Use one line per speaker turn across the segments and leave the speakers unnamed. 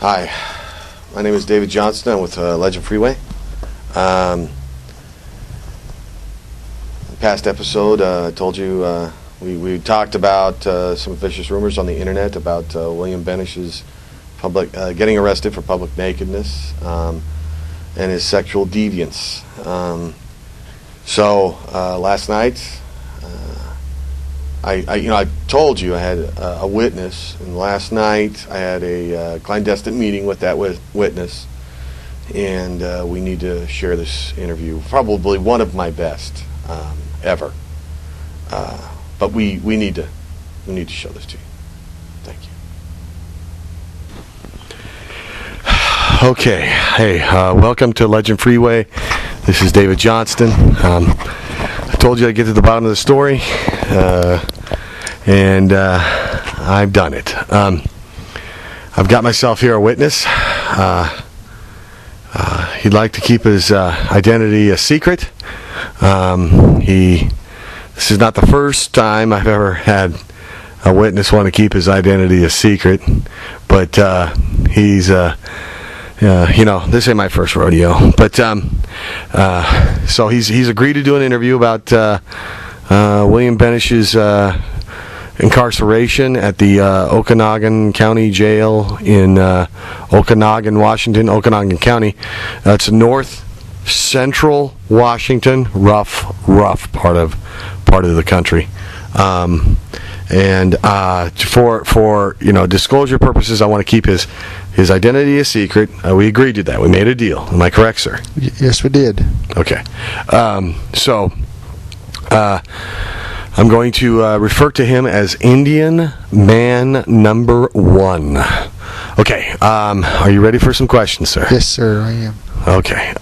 Hi, my name is David Johnston. I'm with Legend Freeway. Past episode, I told you we talked about some vicious rumors on the internet about William Benesh's getting arrested for public nakedness and his sexual deviance. So last night, I told you I had a witness, and last night I had a clandestine meeting with that witness, and we need to share this interview. Probably one of my best ever, but we need to show this to you. Thank you. Okay, hey, welcome to Legend Freeway. This is David Johnston. I told you I'd get to the bottom of the story, and I've done it. I've got myself here a witness. He'd like to keep his identity a secret. This is not the first time I've ever had a witness want to keep his identity a secret, but he's this ain't my first rodeo. But so he's agreed to do an interview about William Benesh's incarceration at the Okanogan County Jail in Okanogan, Washington. Okanogan County. It's north central Washington, rough part of the country. And for disclosure purposes, I want to keep his identity a secret. We agreed to that. We made a deal. Am I correct, sir?
Yes, we did.
Okay. So I'm going to refer to him as Indian Man Number 1. Okay. Are you ready for some questions, sir?
Yes, sir, I am.
Okay.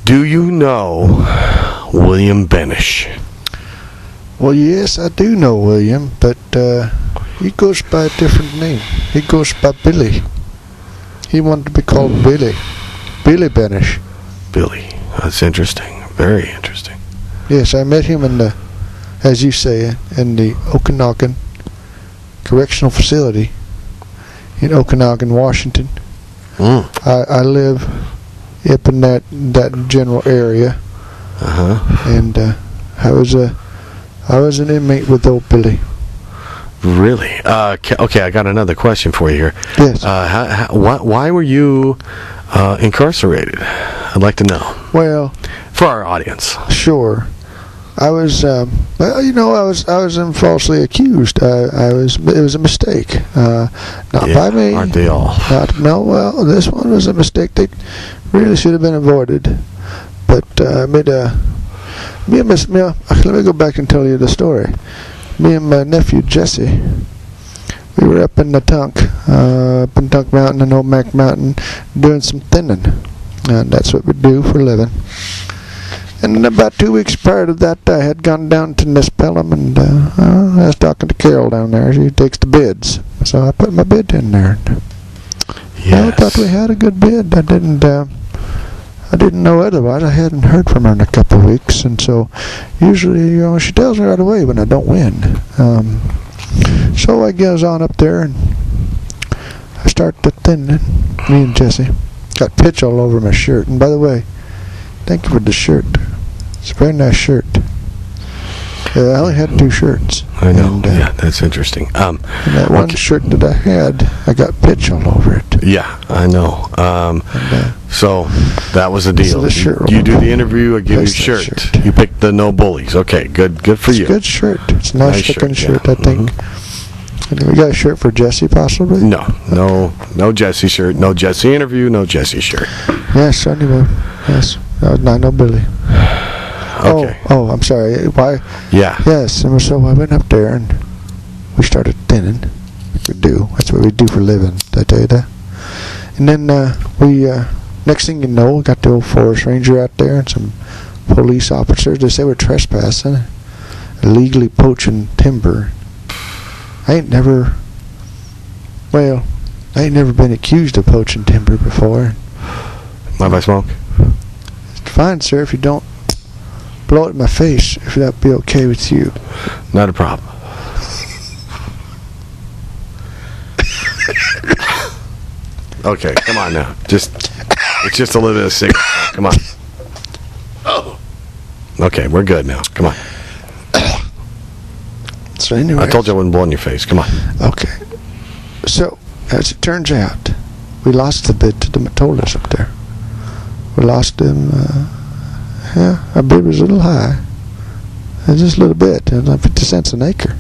Do you know William Benesh?
Well, yes, I do know William, but he goes by a different name. He goes by Billy. He wanted to be called Billy Benesh.
Billy. That's interesting. Very interesting.
Yes, I met him in the, as you say, in the Okanogan Correctional Facility in Okanogan, Washington. I live up in that general area. And I was an inmate with old Billy.
Really? Okay, I got another question for you here.
Yes.
Why were you incarcerated? I'd like to know.
Well,
for our audience.
Sure. I was, I was falsely accused. It was a mistake. Not by me.
Aren't they all?
Well, this one was a mistake that really should have been avoided. But let me go back and tell you the story. Me and my nephew Jesse, we were up in the Tunk Mountain and Old Mac Mountain doing some thinning. And that's what we do for a living. And about 2 weeks prior to that, I had gone down to Nispellum, and I was talking to Carol down there. She takes the bids, so I put my bid in there.
Yes.
I thought we had a good bid. I didn't know otherwise. I hadn't heard from her in a couple of weeks, and so usually, she tells me right away when I don't win. So I goes on up there, and I start to thinning. Me and Jesse got pitch all over my shirt. And by the way, thank you for the shirt. It's a very nice shirt. I only had 2 shirts.
I know. Yeah, that's interesting.
And that one shirt that I had, I got pitch all over it.
Yeah, I know. So that was the deal. You do the interview, I give you a shirt. You picked the No Bullies. Okay, good for you.
It's a good shirt. It's a nice looking shirt, I think. We got a shirt for Jesse, possibly?
No Jesse shirt. No Jesse interview. No Jesse shirt.
Yes, anyway. Yes. No Billy.
Okay.
Oh, I'm sorry. Why?
Yeah.
Yes, and so I went up there and we started thinning. We do. That's what we do for a living. Did I tell you that? And then next thing you know, we got the old forest ranger out there and some police officers. They say we're trespassing, illegally poaching timber. I ain't never been accused of poaching timber before.
Mind if I smoke?
It's fine, sir, if you don't blow it in my face, if that be okay with you.
Not a problem. Okay, come on now. It's just a little bit of cigarette. Come on. Oh. Okay, we're good now. Come on.
So anyway,
I told you I wouldn't blow in your face. Come on.
Okay. So, as it turns out, we lost the bid to the Matolas up there. We lost him, our bid was a little high. Just a little bit, like 50 cents an acre.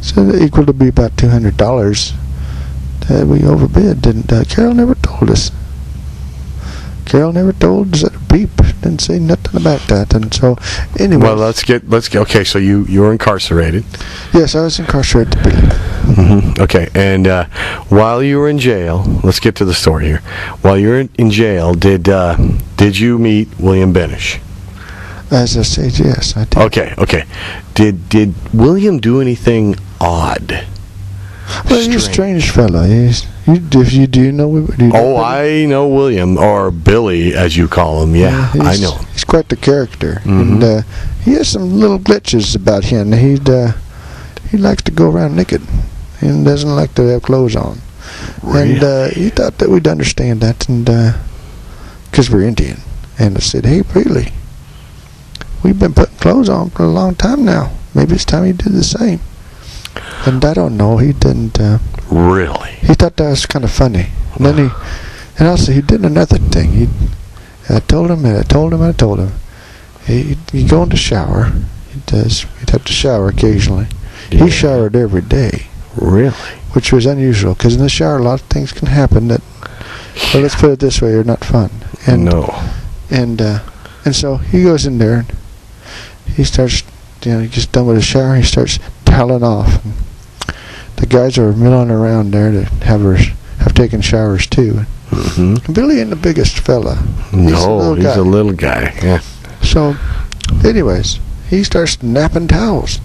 So it equal to be about $200 that we overbid. Carol never told us. Carol never told us a beep. Didn't say nothing about that. And so, anyway.
Well, let's get. Okay, so you were incarcerated.
Yes, I was incarcerated.
Mm-hmm. Okay, and while you were in jail, let's get to the story here. While you were in jail, did you meet William Benesh?
As I said, yes, I did.
Okay. Did William do anything odd?
Well, he's a strange fellow. Do you know?
I know William, or Billy, as you call him. Yeah, I know.
He's quite the character,
mm-hmm.
and he has some little glitches about him. He likes to go around naked, and doesn't like to have clothes on. Really? And he thought that we'd understand that, and because we're Indian, and I said, "Hey, really? We've been putting clothes on for a long time now. Maybe it's time you did the same." And I don't know. He didn't.
Really?
He thought that was kind of funny. And then and also he did another thing. I told him. He'd go in the shower. He'd have to shower occasionally. Yeah. He showered every day.
Really?
Which was unusual, because in the shower a lot of things can happen that, well, let's put it this way, are not fun. And,
no.
And so he goes in there and he starts, he gets done with his shower, he starts toweling off. And the guys are milling around there that have taken showers too.
Mm-hmm.
Billy ain't the biggest fella.
He's a little guy. Yeah.
So, anyways, he starts napping towels.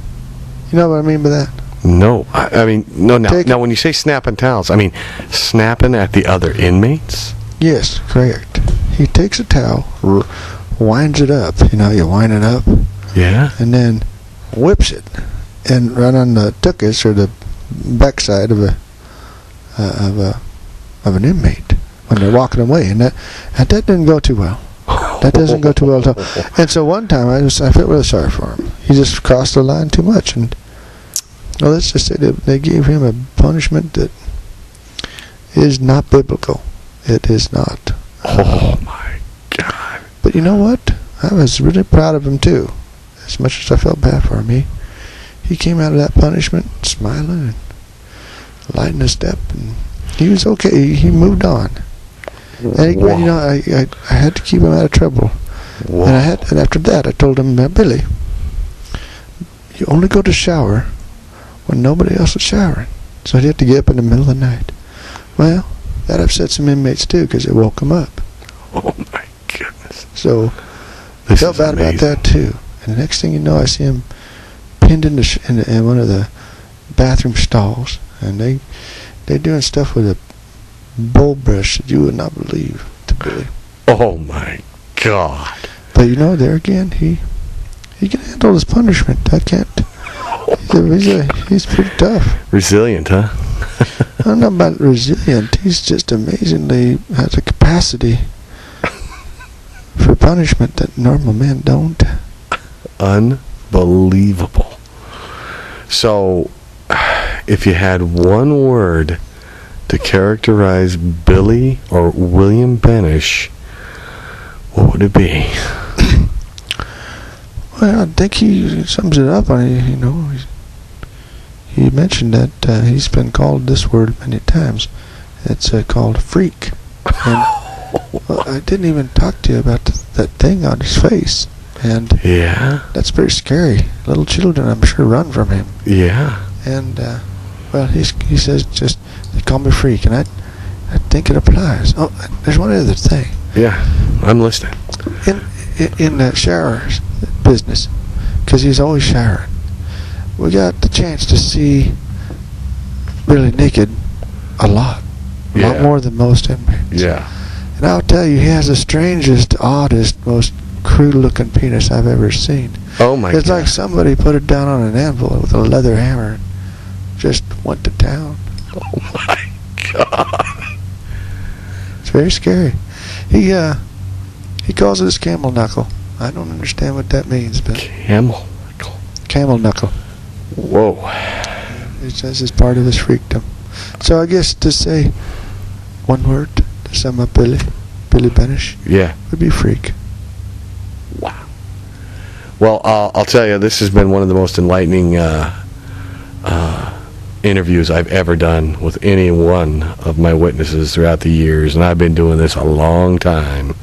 You know what I mean by that?
No. I mean, no. Now, when you say snapping towels, I mean snapping at the other inmates?
Yes, correct. He takes a towel, winds it up. You wind it up.
Yeah.
And then whips it, and right on the tuchus, or the backside of an inmate when they're walking away, and that didn't go too well. That doesn't go too well at all. And so one time I felt really sorry for him. He just crossed the line too much, and well, let's just say that they gave him a punishment that is not biblical. It is not.
Oh my God!
But you know what? I was really proud of him too. As much as I felt bad for him, he came out of that punishment smiling and lighting a step, and he was okay. He moved on. And I had to keep him out of trouble.
Whoa.
And after that, I told him, Billy, you only go to shower when nobody else is showering. So he'd have to get up in the middle of the night. Well, that upset some inmates too, because it woke them up.
Oh my goodness!
So I felt bad about that too. And the next thing you know, I see him pinned in one of the bathroom stalls, and they're doing stuff with a bowl brush that you would not believe to Billy.
Oh my God!
But there again, he can handle his punishment. I can't. He's pretty tough.
Resilient, huh?
I don't know about resilient. He's just amazingly has a capacity for punishment that normal men don't.
Unbelievable. So, if you had one word to characterize Billy or William Benesh, what would it be?
Well, I think he sums it up. He mentioned that he's been called this word many times. It's called freak. And I didn't even talk to you about that thing on his face. And
yeah,
that's pretty scary. Little children, I'm sure, run from him.
Yeah.
And well, he says just they call me freak, and I think it applies. Oh, there's one other thing.
Yeah, I'm listening.
In the showers business, because he's always showering, we got the chance to see Billy naked a lot more than most inmates.
Yeah.
And I'll tell you, he has the strangest, oddest, most crude-looking penis I've ever seen.
Oh my God!
It's like somebody put it down on an anvil with a leather hammer and just went to town.
Oh my God!
very scary. He calls it his camel knuckle. I don't understand what that means, but
Camel knuckle.
Camel knuckle.
Whoa.
It says it's part of his freakdom. So I guess to say one word to sum up Billy Benesh,
Yeah.
would be freak.
Wow. Well, I'll tell you, this has been one of the most enlightening interviews I've ever done with any one of my witnesses throughout the years, and I've been doing this a long time.